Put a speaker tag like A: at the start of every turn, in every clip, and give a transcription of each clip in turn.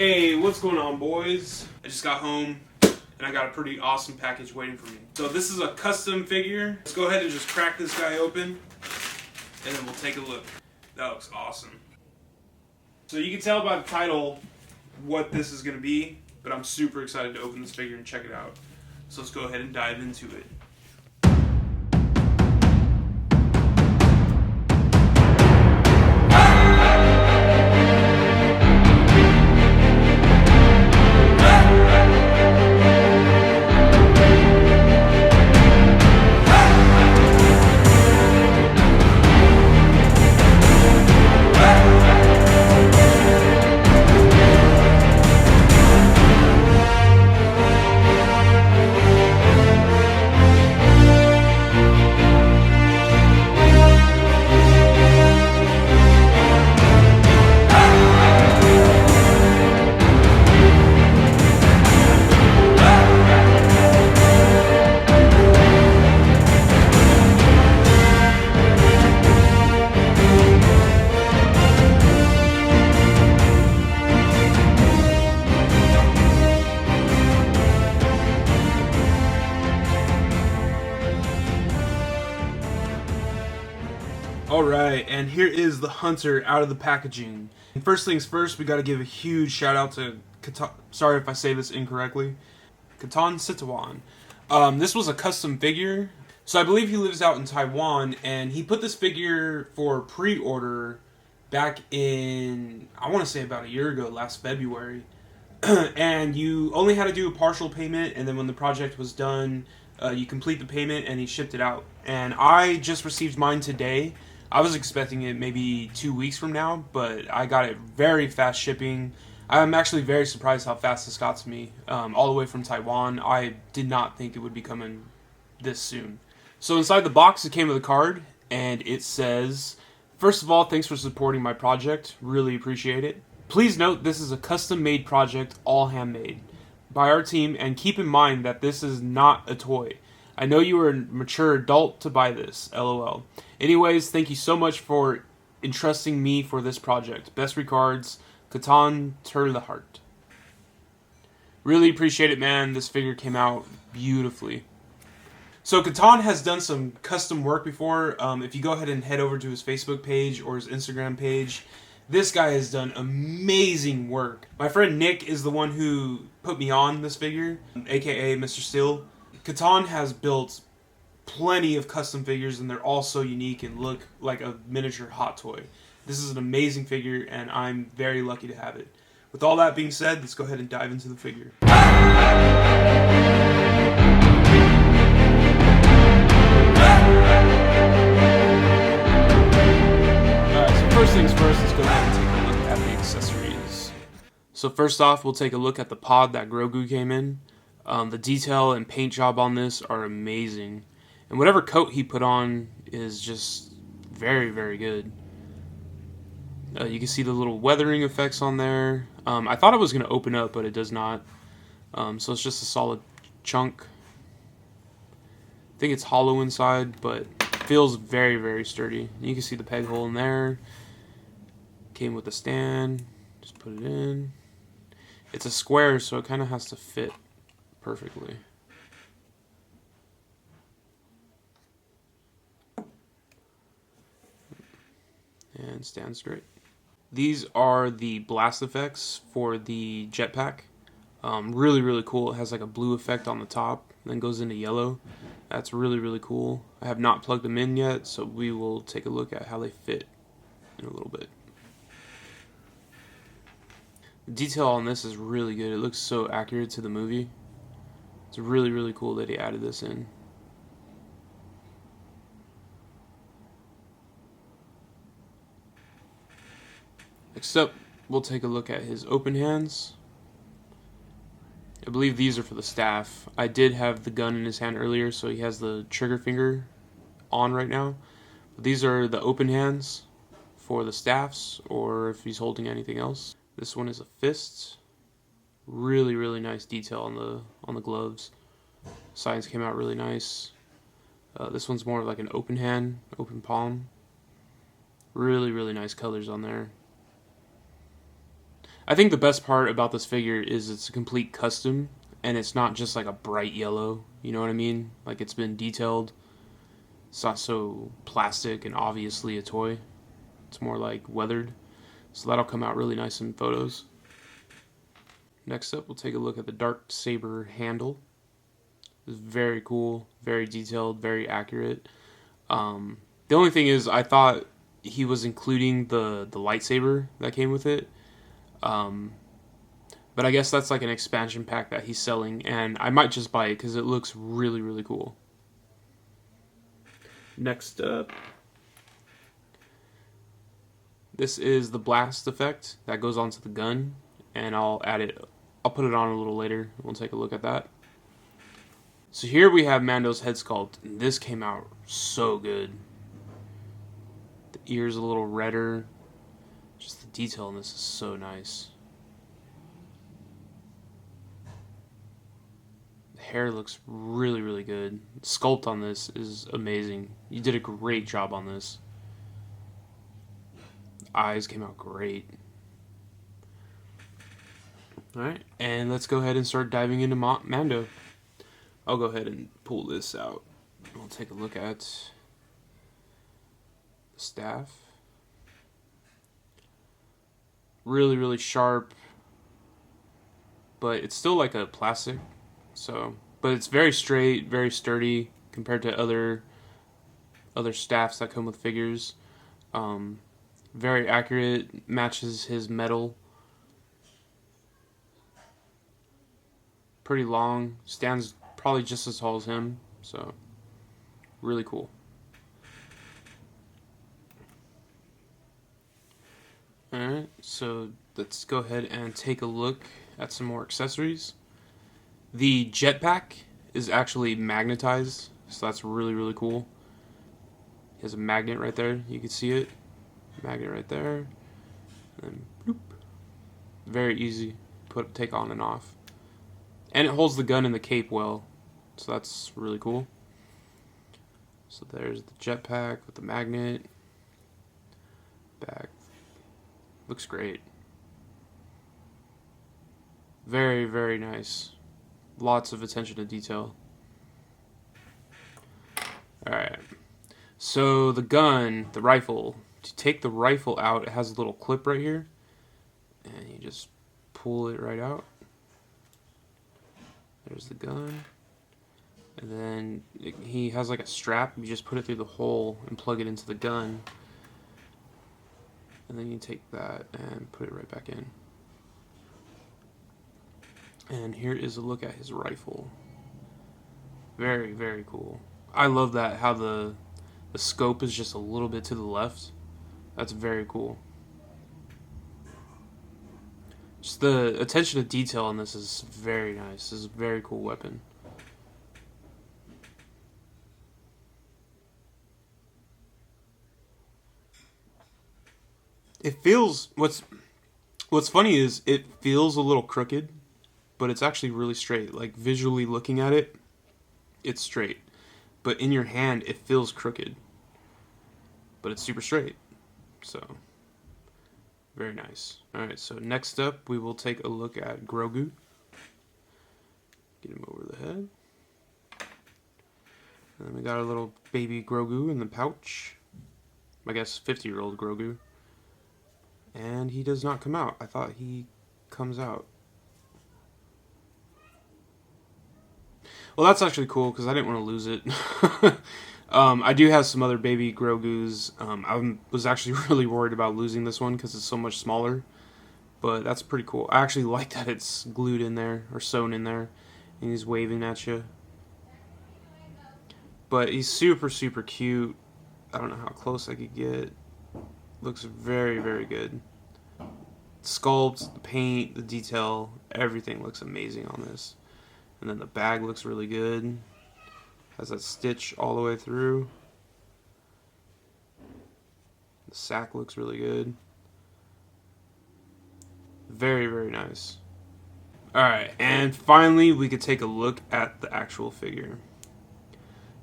A: Hey, what's going on, boys? I just got home and I got a pretty awesome package waiting for me. So this is a custom figure. Let's go ahead and just crack this guy open and then we'll take a look. That looks awesome. So you can tell by the title what this is going to be, but I'm super excited to open this figure and check it out. So let's go ahead and dive into it. Alright, and here is the Hunter out of the packaging. And first things first, we gotta give a huge shout out to sorry if I say this incorrectly, Katonterlihat. This was a custom figure. So I believe he lives out in Taiwan, and he put this figure for pre-order back in, I want to say about a year ago, last February. And you only had to do a partial payment, and then when the project was done, you complete the payment and he shipped it out. And I just received mine today. I was expecting it maybe 2 weeks from now, but I got it very fast shipping. I'm actually very surprised how fast this got to me, all the way from Taiwan. I did not think it would be coming this soon. So inside the box, it came with a card, and it says, "First of all, thanks for supporting my project. Really appreciate it. Please note this is a custom-made project, all handmade, by our team, and keep in mind that this is not a toy. I know you are a mature adult to buy this, LOL. Anyways, thank you so much for entrusting me for this project. Best regards, Katonterlihat." Really appreciate it, man. This figure came out beautifully. So Katon has done some custom work before. If you go ahead and head over to his Facebook page or his Instagram page, this guy has done amazing work. My friend Nick is the one who put me on this figure, aka Mr. Steel. Katon has built plenty of custom figures, and they're all so unique and look like a miniature hot toy. This is an amazing figure, and I'm very lucky to have it. With all that being said, let's go ahead and dive into the figure. Alright, so first things first, let's go ahead and take a look at the accessories. So first off, we'll take a look at the pod that Grogu came in. The detail and paint job on this are amazing. And whatever coat he put on is just very, very good. You can see the little weathering effects on there. I thought it was going to open up, but it does not. So it's just a solid chunk. I think it's hollow inside, but feels very, very sturdy. You can see the peg hole in there. Came with a stand. Just put it in. It's a square, so it kind of has to fit perfectly. And stand straight. These are the blast effects for the jetpack. Really, really cool. It has like a blue effect on the top, then goes into yellow. That's really, really cool. I have not plugged them in yet, so we will take a look at how they fit in a little bit. The detail on this is really good. It looks so accurate to the movie. It's really, really cool that he added this in. Next up, we'll take a look at his open hands. I believe these are for the staff. I did have the gun in his hand earlier, so he has the trigger finger on right now. But these are the open hands for the staffs, or if he's holding anything else. This one is a fist. Really, really nice detail on the gloves. Sides came out really nice. This one's more of like an open hand, open palm. Really, really nice colors on there. I think the best part about this figure is it's a complete custom, and it's not just like a bright yellow. You know what I mean? Like, it's been detailed. It's not so plastic and obviously a toy. It's more like weathered. So that'll come out really nice in photos. Next up, we'll take a look at the dark saber handle. It's very cool, very detailed, very accurate. The only thing is, I thought he was including the lightsaber that came with it. But I guess that's like an expansion pack that he's selling, and I might just buy it because it looks really, really cool. Next up, this is the blast effect that goes onto the gun, and I'll put it on a little later. We'll take a look at that. So here we have Mando's head sculpt, and this came out so good. The ear's a little redder. Just the detail in this is so nice. The hair looks really, really good. The sculpt on this is amazing. You did a great job on this. The eyes came out great. Alright, and let's go ahead and start diving into Mando. I'll go ahead and pull this out. We'll take a look at the staff. Really, really sharp, but it's still like a plastic. But it's very straight, very sturdy compared to other staffs that come with figures. Very accurate, matches his metal. Pretty long, stands probably just as tall as him, so really cool. Alright, so let's go ahead and take a look at some more accessories. The jetpack is actually magnetized, so that's really, really cool. He has a magnet right there, you can see it. Magnet right there. And bloop. Very easy, take on and off. And it holds the gun and the cape well, so that's really cool. So there's the jetpack with the magnet. Back. Looks great. Very, very nice. Lots of attention to detail. Alright. So the gun, the rifle, to take the rifle out, it has a little clip right here. And you just pull it right out. There's the gun. And then he has like a strap. You just put it through the hole and plug it into the gun. And then you take that and put it right back in. And here is a look at his rifle. Very, very cool. I love that, how the scope is just a little bit to the left. That's very cool. Just the attention to detail on this is very nice. This is a very cool weapon. It feels, what's funny is it feels a little crooked, but it's actually really straight. Like, visually looking at it, it's straight. But in your hand, it feels crooked. But it's super straight. So, very nice. Alright, so next up, we will take a look at Grogu. Get him over the head. And then we got our little baby Grogu in the pouch. I guess 50-year-old Grogu. And he does not come out. I thought he comes out. Well, that's actually cool because I didn't want to lose it. I do have some other baby Grogus. I was actually really worried about losing this one because it's so much smaller. But that's pretty cool. I actually like that it's glued in there or sewn in there. And he's waving at you. But he's super, super cute. I don't know how close I could get. Looks very, very good. Sculpt, the paint, the detail, everything looks amazing on this. And then the bag looks really good. Has that stitch all the way through. The sack looks really good. Very, very nice. Alright, and finally we could take a look at the actual figure.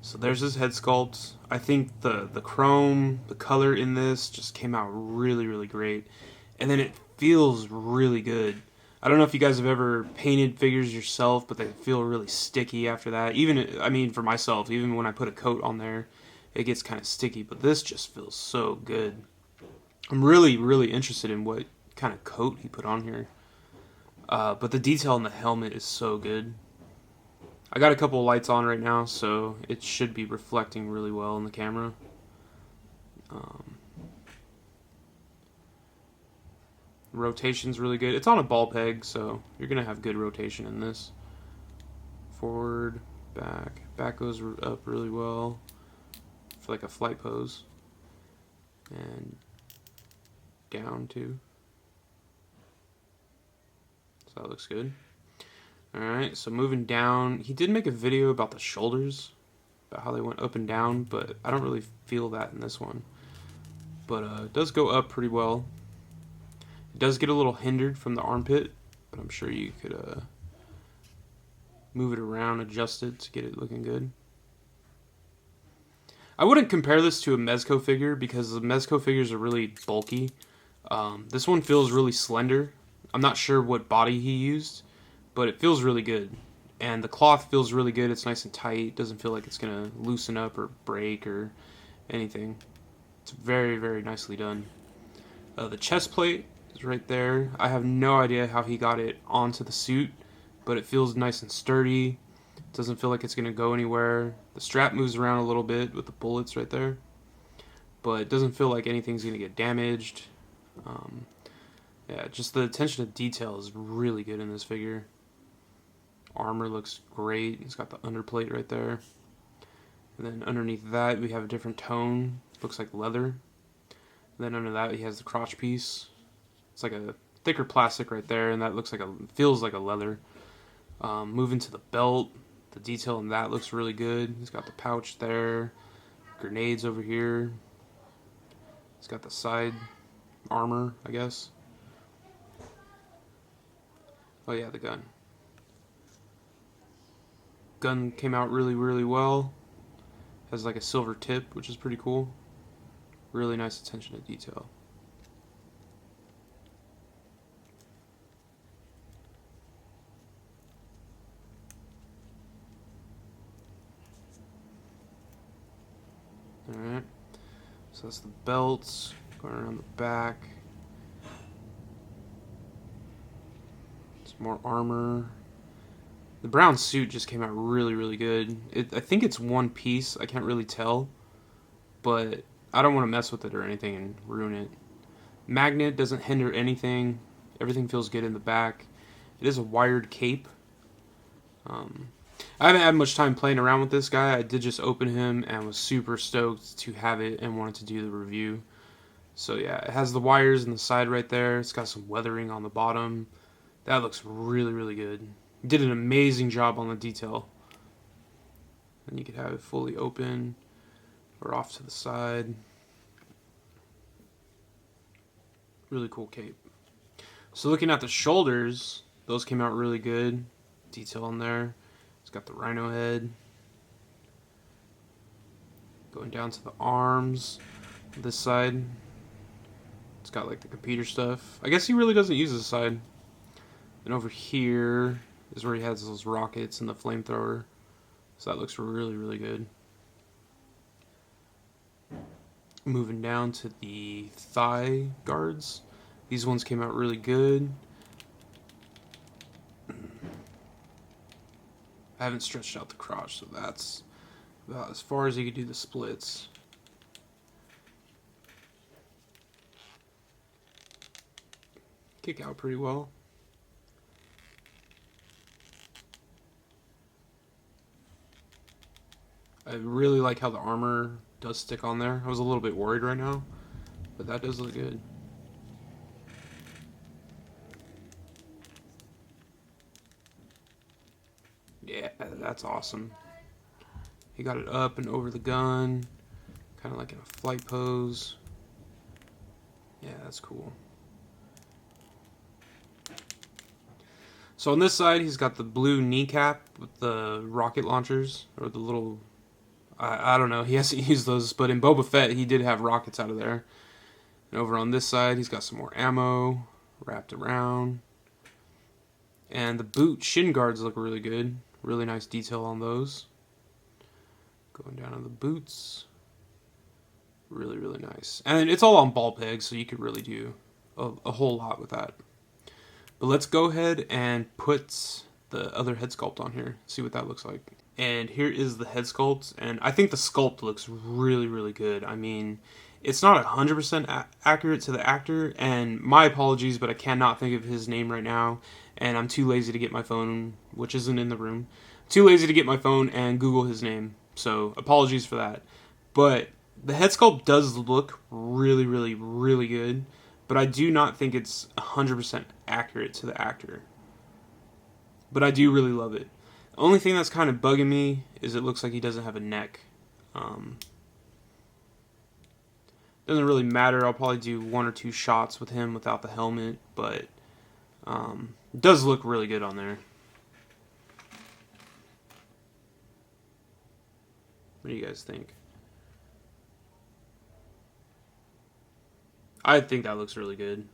A: So there's his head sculpt. I think the chrome, the color in this just came out really, really great. and then it feels really good. I don't know if you guys have ever painted figures yourself, but they feel really sticky after that. Even, I mean, for myself, even when I put a coat on there, it gets kind of sticky. But this just feels so good. I'm really, really interested in what kind of coat he put on here. But the detail on the helmet is so good. I got a couple of lights on right now, so it should be reflecting really well in the camera. Rotation's really good. It's on a ball peg, so you're going to have good rotation in this. Forward, back. Back goes up really well for like a flight pose. And down too. So that looks good. Alright, so moving down. He did make a video about the shoulders, about how they went up and down, but I don't really feel that in this one. But it does go up pretty well. It does get a little hindered from the armpit, but I'm sure you could move it around, adjust it to get it looking good. I wouldn't compare this to a Mezco figure because the Mezco figures are really bulky. This one feels really slender. I'm not sure what body he used, but it feels really good. And the cloth feels really good. It's nice and tight. It doesn't feel like it's going to loosen up or break or anything. It's very, very nicely done. The chest plate is right there. I have no idea how he got it onto the suit, but it feels nice and sturdy. It doesn't feel like it's going to go anywhere. The strap moves around a little bit with the bullets right there, but it doesn't feel like anything's going to get damaged. Yeah, just the attention to detail is really good in this figure. Armor looks great. It's got the underplate right there. And then underneath that, we have a different tone. Looks like leather. And then under that, he has the crotch piece. It's like a thicker plastic right there, and that looks like feels like a leather. Moving to the belt, the detail in that looks really good. He's got the pouch there, grenades over here. He's got the side armor, I guess. Oh yeah, the gun. Gun came out really, really well. Has like a silver tip, which is pretty cool. Really nice attention to detail. Alright, so that's the belts going around the back. Some more armor. The brown suit just came out really, really good. I think it's one piece. I can't really tell, but I don't want to mess with it or anything and ruin it. Magnet doesn't hinder anything. Everything feels good in the back. It is a wired cape. I haven't had much time playing around with this guy. I did just open him and was super stoked to have it and wanted to do the review. So yeah, it has the wires in the side right there. It's got some weathering on the bottom. That looks really, really good. Did an amazing job on the detail. And you could have it fully open or off to the side. Really cool cape. So looking at the shoulders, those came out really good. Detail on there. It's got the rhino head. Going down to the arms. This side, it's got like the computer stuff. I guess he really doesn't use this side. And over here is where he has those rockets and the flamethrower. So that looks really, really good. Moving down to the thigh guards. These ones came out really good. I haven't stretched out the crotch, so that's about as far as you could do the splits. Kick out pretty well. I really like how the armor does stick on there. I was a little bit worried right now, but that does look good. Yeah, that's awesome. He got it up and over the gun, kind of like in a flight pose. Yeah, that's cool. So on this side, he's got the blue kneecap with the rocket launchers, or the little, I don't know, he hasn't used those, but in Boba Fett, he did have rockets out of there. And over on this side, he's got some more ammo wrapped around. And the boot shin guards look really good. Really nice detail on those. Going down on the boots. Really, really nice. And it's all on ball pegs, so you could really do a whole lot with that. But let's go ahead and put the other head sculpt on here. See what that looks like. And here is the head sculpt. And I think the sculpt looks really, really good. I mean, it's not 100% accurate to the actor. And my apologies, but I cannot think of his name right now. And I'm too lazy to get my phone, which isn't in the room. Too lazy to get my phone and Google his name. So apologies for that. But the head sculpt does look really, really, really good. But I do not think it's 100% accurate to the actor. But I do really love it. The only thing that's kind of bugging me is it looks like he doesn't have a neck. Doesn't really matter. I'll probably do 1 or 2 shots with him without the helmet. But it does look really good on there. What do you guys think? I think that looks really good.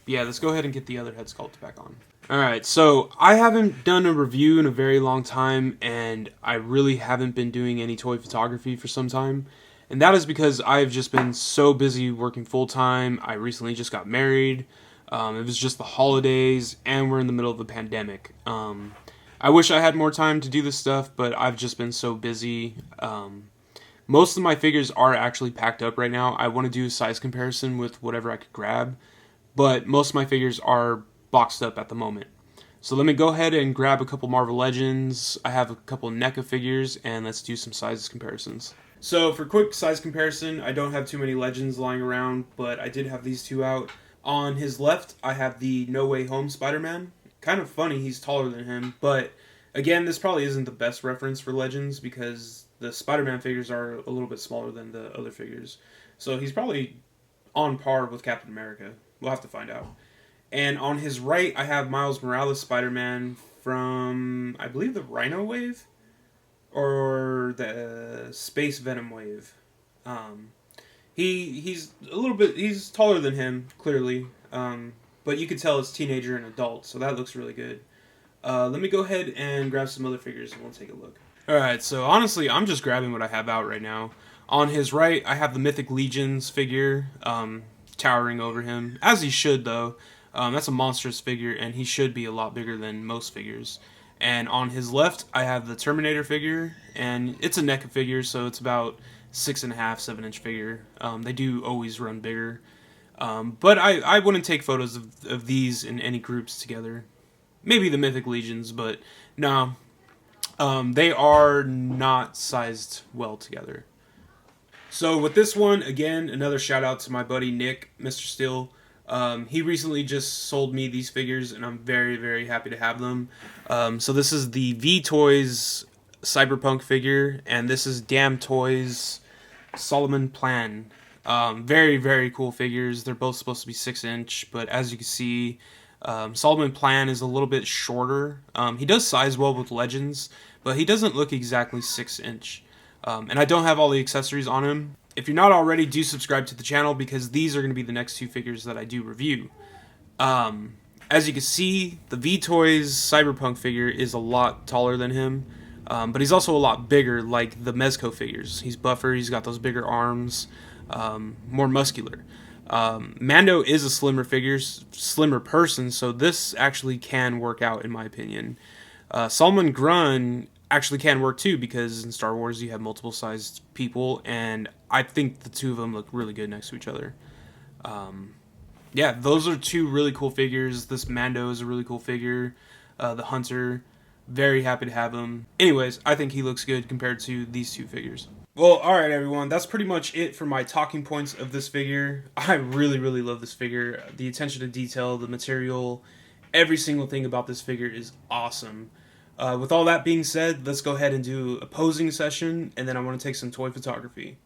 A: Yeah, let's go ahead and get the other head sculpt back on. Alright, so I haven't done a review in a very long time, and I really haven't been doing any toy photography for some time. And that is because I've just been so busy working full-time. I recently just got married. It was just the holidays, and we're in the middle of a pandemic. I wish I had more time to do this stuff, but I've just been so busy. Most of my figures are actually packed up right now. I want to do a size comparison with whatever I could grab, but most of my figures are boxed up at the moment. So let me go ahead and grab a couple Marvel Legends. I have a couple NECA figures, and let's do some size comparisons. So for quick size comparison, I don't have too many Legends lying around, but I did have these two out. On his left, I have the No Way Home Spider-Man. Kind of funny, he's taller than him, but again, this probably isn't the best reference for Legends because the Spider-Man figures are a little bit smaller than the other figures. So he's probably on par with Captain America. We'll have to find out. And on his right, I have Miles Morales Spider-Man from, I believe, the Rhino wave? Or the Space Venom wave. He's a little bit, he's taller than him, clearly. But you can tell it's teenager and adult, so that looks really good. Let me go ahead and grab some other figures and we'll take a look. Alright, so honestly, I'm just grabbing what I have out right now. On his right, I have the Mythic Legions figure, towering over him. As he should, though. That's a monstrous figure, and he should be a lot bigger than most figures. And on his left, I have the Terminator figure, and it's a NECA figure, so it's about 6.5, 7-inch figure. They do always run bigger. But I wouldn't take photos of these in any groups together. Maybe the Mythic Legions, but no. They are not sized well together. So with this one, again, another shout out to my buddy Nick, Mr. Steel. He recently just sold me these figures, and I'm very, very happy to have them. So this is the V-Toys Cyberpunk figure, and this is Damn Toys Solomon Plan. Very, very cool figures. They're both supposed to be 6-inch, but as you can see, Solomon Plan is a little bit shorter. He does size well with Legends, but he doesn't look exactly 6-inch. And I don't have all the accessories on him. If you're not already, do subscribe to the channel because these are going to be the next 2 figures that I do review. As you can see, the V-Toys Cyberpunk figure is a lot taller than him, but he's also a lot bigger like the Mezco figures. He's buffer, he's got those bigger arms, more muscular. Mando is a slimmer figure, slimmer person, so this actually can work out in my opinion. Solomon Grun actually can work too because in Star Wars you have multiple sized people, and I think the two of them look really good next to each other. Yeah, those are 2 really cool figures. This Mando is a really cool figure. The Hunter, very happy to have him. Anyways, I think he looks good compared to these 2 figures. Well, alright everyone, that's pretty much it for my talking points of this figure. I really, really love this figure. The attention to detail, the material, every single thing about this figure is awesome. With all that being said, let's go ahead and do a posing session, and then I want to take some toy photography.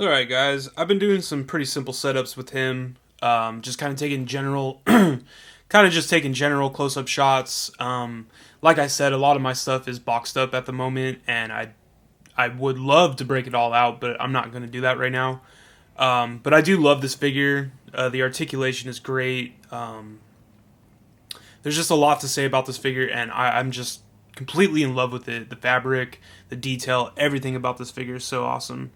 A: Alright guys, I've been doing some pretty simple setups with him, just kind of taking general, general close-up shots. Like I said, a lot of my stuff is boxed up at the moment, and I would love to break it all out, but I'm not going to do that right now. But I do love this figure. The articulation is great. There's just a lot to say about this figure, and I'm just completely in love with it. The fabric, the detail, everything about this figure is so awesome.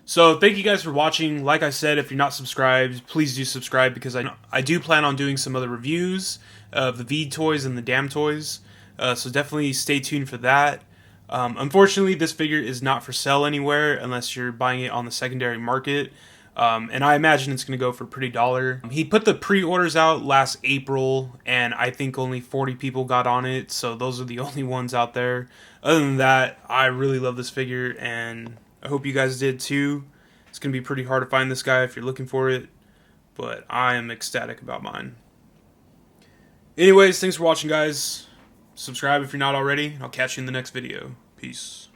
A: So thank you guys for watching. Like I said, if you're not subscribed, please do subscribe, because I do plan on doing some other reviews of the V toys and the Damn toys. So definitely stay tuned for that. Unfortunately, this figure is not for sale anywhere unless you're buying it on the secondary market. And I imagine it's going to go for a pretty dollar. He put the pre-orders out last April, and I think only 40 people got on it, so those are the only ones out there. Other than that, I really love this figure, and I hope you guys did too. It's going to be pretty hard to find this guy if you're looking for it, but I am ecstatic about mine. Anyways, thanks for watching, guys. Subscribe if you're not already. I'll catch you in the next video. Peace.